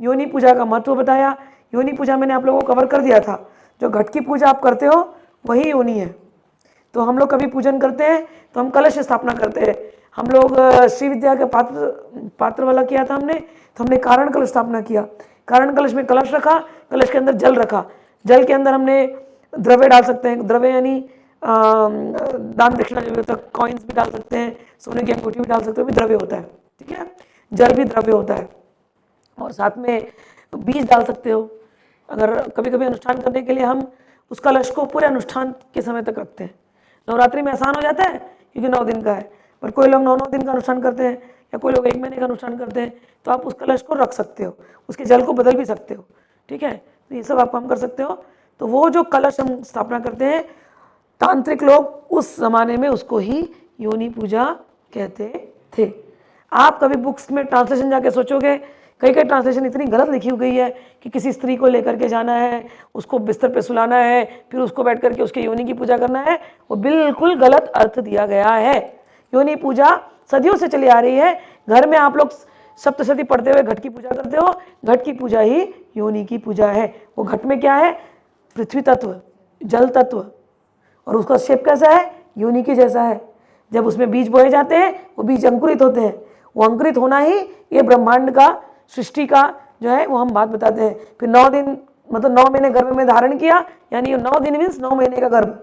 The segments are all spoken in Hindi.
योनि पूजा का महत्व बताया। योनि पूजा मैंने आप लोगों को कवर कर दिया था। जो घट की पूजा आप करते हो वही योनि है। तो हम लोग कभी पूजन करते हैं तो हम कलश स्थापना करते हैं। हम लोग श्री विद्या के पात्र वाला किया था हमने, तो हमने कारण कलश स्थापना किया। कारण कलश में कलश रखा, कलश के अंदर जल रखा। जल के अंदर हमने द्रव्य डाल सकते हैं। द्रव्य यानी दान दक्षिणा जो होता है, कॉइन्स भी डाल सकते हैं, सोने की अंगूठी भी डाल सकते हैं, भी द्रव्य होता है। ठीक है, जल भी द्रव्य होता है। और साथ में बीज डाल सकते हो। अगर कभी कभी अनुष्ठान करने के लिए हम उस कलश को पूरे अनुष्ठान के समय तक रखते हैं। नवरात्रि में आसान हो जाता है क्योंकि 9 दिन का है, पर कोई लोग 9 दिन का अनुष्ठान करते हैं या कोई लोग 1 महीने का अनुष्ठान करते हैं, तो आप उस कलश को रख सकते हो, उसके जल को बदल भी सकते हो। ठीक है, तो ये सब आप काम कर सकते हो। तो वो जो कलश हम स्थापना करते हैं, तांत्रिक लोग उस जमाने में उसको ही योनि पूजा कहते थे। आप कभी बुक्स में ट्रांसलेशन जाके सोचोगे, कई कई ट्रांसलेशन इतनी गलत लिखी हुई है कि किसी स्त्री को लेकर के जाना है, उसको बिस्तर पे सुलाना है, फिर उसको बैठ करके उसके योनि की पूजा करना है, वो बिल्कुल गलत अर्थ दिया गया है। योनि पूजा सदियों से चली आ रही है। घर में आप लोग सप्तशती पढ़ते हुए घट की पूजा करते हो, घट की पूजा ही योनि की पूजा है। वो घट में क्या है? पृथ्वी तत्व, जल तत्व, और उसका शेप कैसा है? योनि के जैसा है। जब उसमें बीज बोए जाते हैं वो बीज अंकुरित होते हैं। वो अंकुरित होना ही ये ब्रह्मांड का, सृष्टि का जो है वो हम बात बताते हैं। फिर 9 दिन मतलब 9 महीने गर्भ में धारण किया, यानी 9 दिन मीन्स 9 महीने का गर्भ।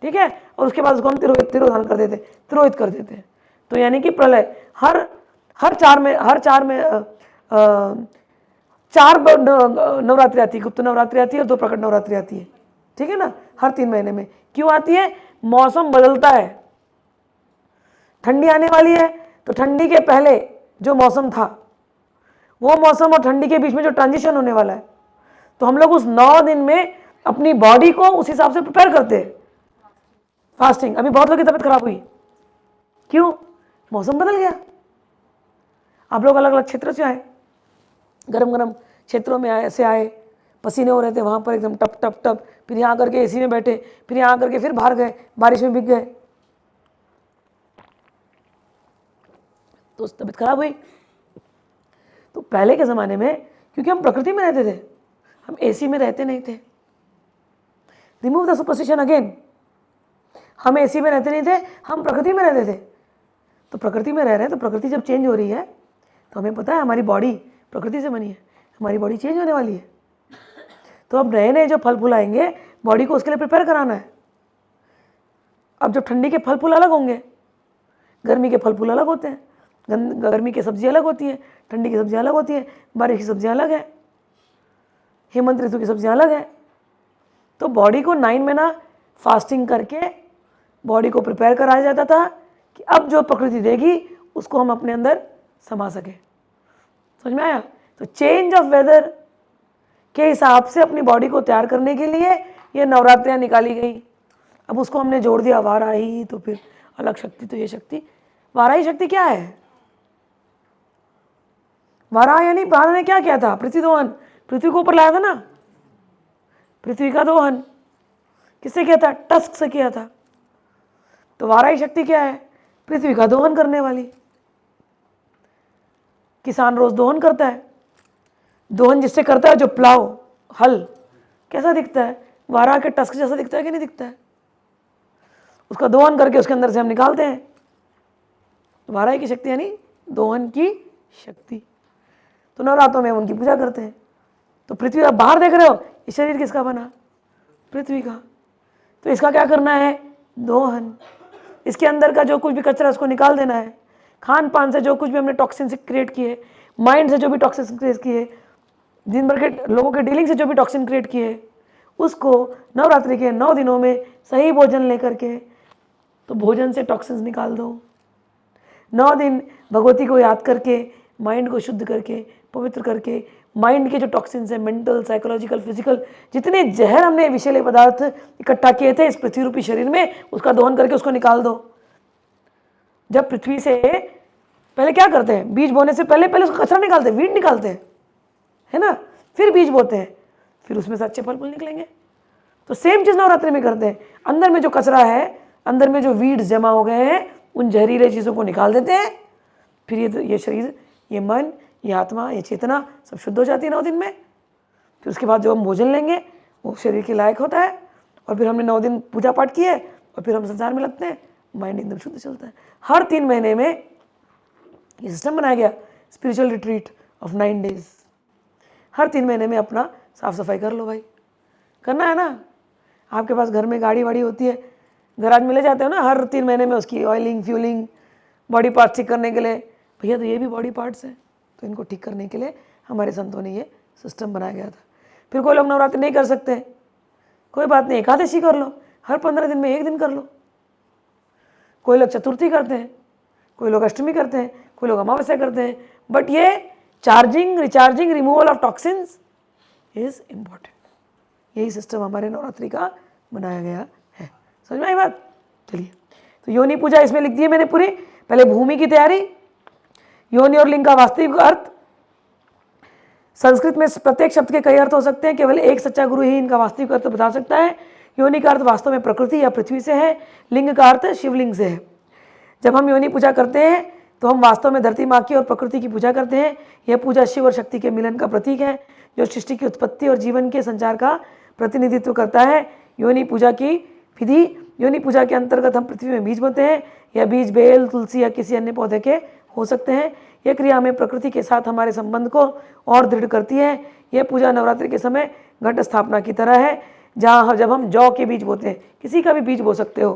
ठीक है, और उसके बाद उसको हम तिरोधान कर देते, तिरोहित कर देते हैं। तो यानी कि प्रलय हर चार में 4 नवरात्रि आती है। गुप्त नवरात्रि आती है और 2 प्रकट नवरात्रि आती है। ठीक है ना, हर 3 महीने में। क्यों आती है? मौसम बदलता है। ठंडी आने वाली है तो ठंडी के पहले जो मौसम था, वो मौसम और ठंडी के बीच में जो ट्रांजिशन होने वाला है, तो हम लोग उस 9 दिन में अपनी बॉडी को उस हिसाब से प्रिपेयर करते हैं। फास्टिंग। अभी बहुत लोगों की तबीयत खराब हुई, क्यों? मौसम बदल गया। आप लोग अलग अलग क्षेत्र से आए, गरम गरम क्षेत्रों में आए, ऐसे आए, पसीने हो रहे थे वहाँ पर एकदम टप टप टप, फिर यहाँ करके एसी में बैठे, फिर यहाँ करके फिर बाहर गए, बारिश में भीग गए, तो तबीयत खराब हुई। तो पहले के ज़माने में क्योंकि हम प्रकृति में रहते थे, हम एसी में रहते नहीं थे। Remove the superstition again. हम एसी में रहते नहीं थे, हम प्रकृति में रहते थे। तो प्रकृति में रह रहे हैं, तो प्रकृति जब चेंज हो रही है तो हमें पता है हमारी बॉडी प्रकृति से बनी है, हमारी बॉडी चेंज होने वाली है। तो अब नए नए जो फल फूल आएंगे, बॉडी को उसके लिए प्रिपेयर कराना है। अब जब ठंडी के फल फूल अलग होंगे, गर्मी के फल फूल अलग होते हैं। गर्मी की सब्जी अलग होती है, ठंडी की सब्जियाँ अलग होती हैं, बारिश की सब्जियाँ अलग है, हेमंत ऋतु की सब्जियाँ अलग है। तो बॉडी को 9 महीना फास्टिंग करके बॉडी को प्रिपेयर कराया जाता था कि अब जो प्रकृति देगी उसको हम अपने अंदर समा सके। समझ में आया? तो चेंज ऑफ वेदर के हिसाब से अपनी बॉडी को तैयार करने के लिए ये नवरात्रियाँ निकाली गई। अब उसको हमने जोड़ दिया वाराही, तो फिर अलग शक्ति, तो ये शक्ति, वाराही शक्ति क्या है? वाराह यानी प्राण ने क्या किया था? पृथ्वी दोहन, पृथ्वी को ऊपर लाया था ना, पृथ्वी का दोहन किससे किया था? टस्क से किया था। तो वाराही शक्ति क्या है? पृथ्वी का दोहन करने वाली। किसान रोज दोहन करता है, दोहन जिससे करता है, जो प्लाव, हल, कैसा दिखता है? वाराह के टस्क जैसा दिखता है कि नहीं दिखता है? उसका दोहन करके उसके अंदर से हम निकालते हैं। वाराही की शक्ति यानी दोहन की शक्ति। तो नवरात्रों में उनकी पूजा करते हैं। तो पृथ्वी, आप बाहर देख रहे हो, ये शरीर किसका बना? पृथ्वी का। तो इसका क्या करना है? दोहन। इसके अंदर का जो कुछ भी कचरा उसको निकाल देना है। खान पान से जो कुछ भी हमने टॉक्सिन्स क्रिएट किए, माइंड से जो भी टॉक्सिन्स क्रिएट किए, दिन भर के लोगों के डीलिंग से जो भी टॉक्सिन क्रिएट किए, उसको नवरात्रि के 9 दिनों में सही भोजन लेकर के, तो भोजन से टॉक्सिन्स निकाल दो। 9 दिन भगवती को याद करके, माइंड को शुद्ध करके, पवित्र करके, माइंड के जो टॉक्सिन्स हैं, मेंटल, साइकोलॉजिकल, फिजिकल, जितने जहर हमने विषैले पदार्थ इकट्ठा किए थे इस पृथ्वी रूपी शरीर में, उसका दोहन करके उसको निकाल दो। जब पृथ्वी से पहले क्या करते हैं? बीज बोने से पहले उसका कचरा निकालते हैं, वीड निकालते हैं, है ना, फिर बीज बोते हैं, फिर उसमें से अच्छे फल फूल निकलेंगे। तो सेम चीज़ नवरात्रि में करते हैं। अंदर में जो कचरा है, अंदर में जो वीड्स जमा हो गए हैं, उन जहरीले चीज़ों को निकाल देते हैं। फिर ये शरीर, ये मन, ये आत्मा, ये चेतना सब शुद्ध हो जाती है 9 दिन में। फिर उसके बाद जो हम भोजन लेंगे वो शरीर के लायक होता है, और फिर हमने 9 दिन पूजा पाठ किए और फिर हम संसार में लगते हैं, माइंड एकदम शुद्ध चलता है। हर 3 महीने में ये सिस्टम बनाया गया, स्पिरिचुअल रिट्रीट ऑफ 9 डेज। हर 3 महीने में अपना साफ सफाई कर लो भाई, करना है ना। आपके पास घर में गाड़ी वाड़ी होती है, गैराज में ले जाते हो ना, हर 3 महीने में उसकी ऑयलिंग, फ्यूलिंग, बॉडी पार्ट्स ठीक करने के लिए। भैया तो ये भी बॉडी पार्ट्स हैं, तो इनको ठीक करने के लिए हमारे संतों ने ये सिस्टम बनाया गया था। फिर कोई लोग नवरात्रि नहीं कर सकते, कोई बात नहीं, एकादशी कर लो, हर 15 दिन में 1 दिन कर लो। कोई लोग चतुर्थी करते हैं, कोई लोग अष्टमी करते हैं, कोई लोग अमावस्या करते हैं, बट ये charging, recharging, removal of toxins is important. यही सिस्टम हमारे नवरात्रि का बनाया गया है। समझ में आई बात? चलिए, तो योनि पूजा इसमें लिख दी है मैंने पूरी। पहले भूमि की तैयारी, योनि और लिंग का वास्तविक अर्थ। संस्कृत में प्रत्येक शब्द के कई अर्थ हो सकते हैं, केवल एक सच्चा गुरु ही इनका वास्तविक अर्थ बता सकता है। योनि का अर्थ वास्तव में प्रकृति या पृथ्वी से है, लिंग का अर्थ शिवलिंग से है। जब हम योनि पूजा करते हैं तो हम वास्तव में धरती माँ की और प्रकृति की पूजा करते हैं। यह पूजा शिव और शक्ति के मिलन का प्रतीक है, जो सृष्टि की उत्पत्ति और जीवन के संचार का प्रतिनिधित्व करता है। योनि पूजा की विधि, योनि पूजा के अंतर्गत हम पृथ्वी में बीज बोते हैं। यह बीज बेल, तुलसी या किसी अन्य पौधे के हो सकते हैं। यह क्रिया हमें प्रकृति के साथ हमारे संबंध को और दृढ़ करती है। यह पूजा नवरात्रि के समय घट स्थापना की तरह है, जहाँ जब हम जौ के बीज बोते हैं, किसी का भी बीज बो सकते हो।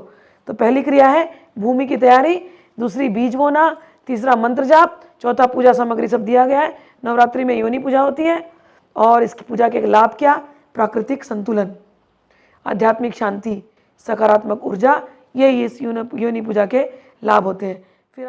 तो पहली क्रिया है भूमि की तैयारी, दूसरी बीज बोना, तीसरा मंत्र जाप, चौथा पूजा सामग्री सब दिया गया है। नवरात्रि में योनि पूजा होती है और इसकी पूजा के लाभ क्या? प्राकृतिक संतुलन, आध्यात्मिक शांति, सकारात्मक ऊर्जा, यही इस योनि पूजा के लाभ होते हैं। फिर